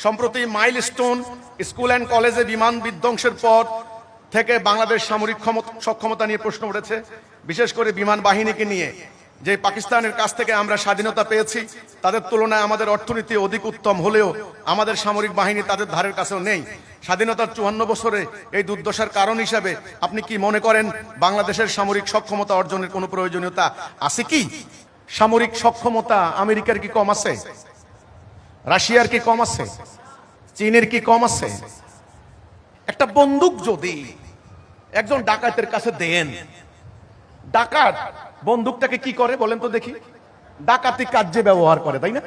সম্প্রতি milestone school and কলেজে বিমান বিধ্বংসের পর থেকে বাংলাদেশ সামরিক সক্ষমতা নিয়ে প্রশ্ন উঠেছে, বিশেষ করে বিমান বাহিনীকে নিয়ে। যে পাকিস্তানের কাছ থেকে আমরা স্বাধীনতা পেয়েছি, তাদের তুলনায় আমাদের অর্থনীতি অধিক উত্তম হলেও আমাদের সামরিক বাহিনী তাদের ধারের কাছেও নেই। স্বাধীনতার 54 বছরে এই দুর্দশার কারণ হিসাবে আপনি কি মনে করেন বাংলাদেশের সামরিক সক্ষমতা অর্জনের কোনো প্রয়োজনীয়তা আছে কি? সামরিক সক্ষমতা আমেরিকার কি কম আছে? রাশিয়ার কি কম আছে? চীনের কি কম আছে? একটা বন্দুক যদি একজন ডাকাতের কাছে দেন, ডাকাত বন্দুকটাকে কি করে বলেন তো দেখি? ডাকাতি কাজে ব্যবহার করে, তাই না?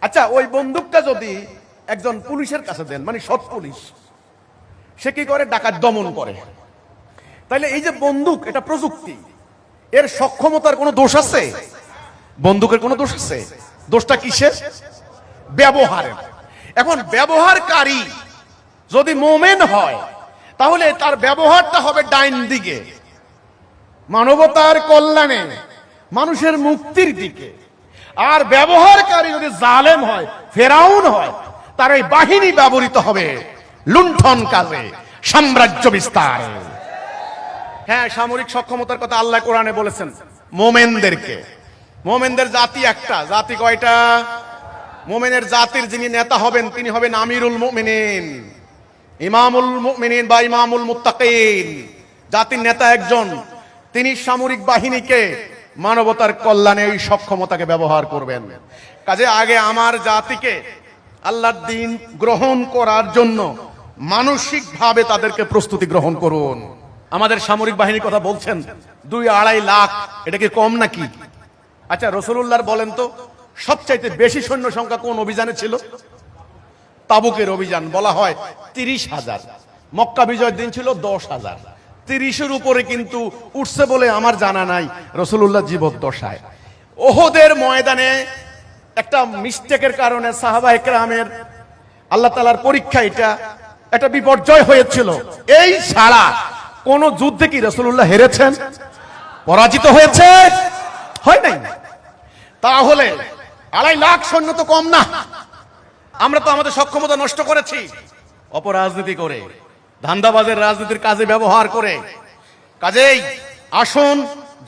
আচ্ছা, ওই বন্দুকটা যদি একজন পুলিশের কাছে দেন, মানে সৎ পুলিশ, সে কি করে? ডাকাত দমন করে। তাইলে এই যে বন্দুক, এটা প্রযুক্তি, এর সক্ষমতার কোনো দোষ আছে? বন্দুকের কোনো দোষ আছে? দোষটা কিসের? ব্যবহারের। এখন ব্যবহারকারী যদি মোমেন হয়, তাহলে তার ব্যবহারটা হবে ডাইন দিকে, মানবতার কল্যাণে, মানুষের মুক্তির দিকে। আর ব্যবহারকারী যদি জালেম হয়, ফেরাউন হয়, তার এই বাহিনী ব্যবহৃত হবে লুণ্ঠন কাজে, সাম্রাজ্য বিস্তার। হ্যাঁ, সামরিক সক্ষমতার কথা আল্লাহ কোরআনে বলেছেন মোমেনদেরকে। মোমেনদের জাতি একটা, জাতি কয়টা? মোমেনের জাতির যিনি নেতা হবেন তিনি হবেন আমিরুল মুমিনিন, ইমামুল মুমিনিন বা ইমামুল মুত্তাকিন। জাতির নেতা একজন, তিনি সামরিক বাহিনীকে মানবতার কল্যাণে এই সক্ষমতাকে ব্যবহার করবেন। কাজে আগে আমার জাতিকে আল্লাহর দ্বীন গ্রহণ করার জন্য মানসিকভাবে তাদেরকে প্রস্তুতি গ্রহণ করুন। আমাদের সামরিক বাহিনীর কথা বলছেন 2-2.5 লাখ, এটা কি কম নাকি? আচ্ছা, রাসূলুল্লাহ বলেন তো সবচাইতে বেশি সৈন্য সংখ্যা কোন অভিযানে ছিল? তাবুকের অভিযান, বলা হয় 30,000। মক্কা বিজয়ের দিন ছিল 10,000। 30-এর উপরে কিন্তু উঠছে বলে আমার জানা নাই রাসূলুল্লাহ জীবদ্দশায়। ওহদের ময়দানে একটা মিস্টেকের কারণে সাহাবা ইকরামের আল্লাহ তাআলার পরীক্ষা, এটা একটা বিপর্যয় হয়েছিল। এই ছাড়া কোন যুদ্ধে কি রাসূলুল্লাহ হেরেছেন? পরাজিত হয়েছে? হয় নাই। তাহলে 2.5 লাখ সৈন্য তো কম না। আমরা তো আমাদের সক্ষমতা নষ্ট করেছি অপরাজনীতি করে, ধান্দাবাজের রাজনীতির কাজে ব্যবহার করে। কাজেই আসুন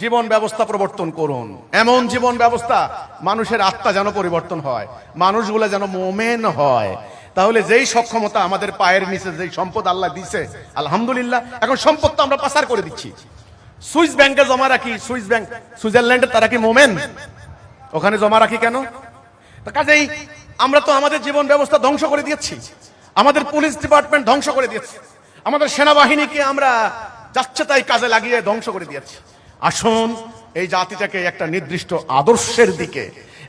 জীবন ব্যবস্থা প্রবর্তন করুন, এমন জীবন ব্যবস্থা মানুষের আত্মা যেন পরিবর্তন হয়, মানুষগুলো যেন মোমেন হয়। তাহলে যেই সক্ষমতা আমাদের পায়ের নিচে, যেই সম্পদ আল্লাহ দিছে, আলহামদুলিল্লাহ, এখন সম্পদ তো আমরা পাচার করে দিচ্ছি। সুইস ব্যাংকে জমা রাখি, সুইস ব্যাংক সুইজারল্যান্ডে, তারা কি মোমেন? ওখানে জমা রাখি কেন? কাজেই আমরা তো আমাদের জীবন ব্যবস্থা ধ্বংস করে দিয়েছি, আমাদের পুলিশ ডিপার্টমেন্ট ধ্বংস করে দিয়েছি, আমাদের সেনাবাহিনীকে আমরা যাচ্ছে তাই কাজে লাগিয়ে ধ্বংস করে দিয়েছি। আসুন এই জাতিটাকে একটা নির্দিষ্ট আদর্শের দিকে,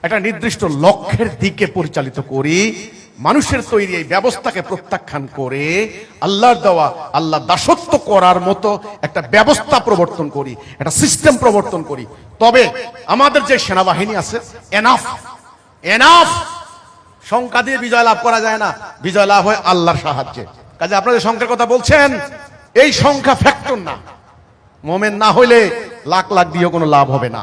একটা নির্দিষ্ট লক্ষ্যের দিকে পরিচালিত করি। মানুষের তৈরি এই ব্যবস্থাকে প্রত্যাখ্যান করে আল্লাহর দেওয়া, আল্লাহ দাসত্ব করার মতো একটা ব্যবস্থা প্রবর্তন করি, একটা সিস্টেম প্রবর্তন করি। তবে আমাদের যে সেনাবাহিনী আছে, এনাফ এনাফ। সংখ্যা দিয়ে বিজয় লাভ করা যায় না, বিজয় লাভ হয় আল্লাহর সাহায্যে। কাজে আপনাদের সংখ্যার কথা বলছেন, এই সংখ্যা ফ্যাক্টর না। মোমেন না হইলে লাখ লাখ দিয়েও কোনো লাভ হবে না।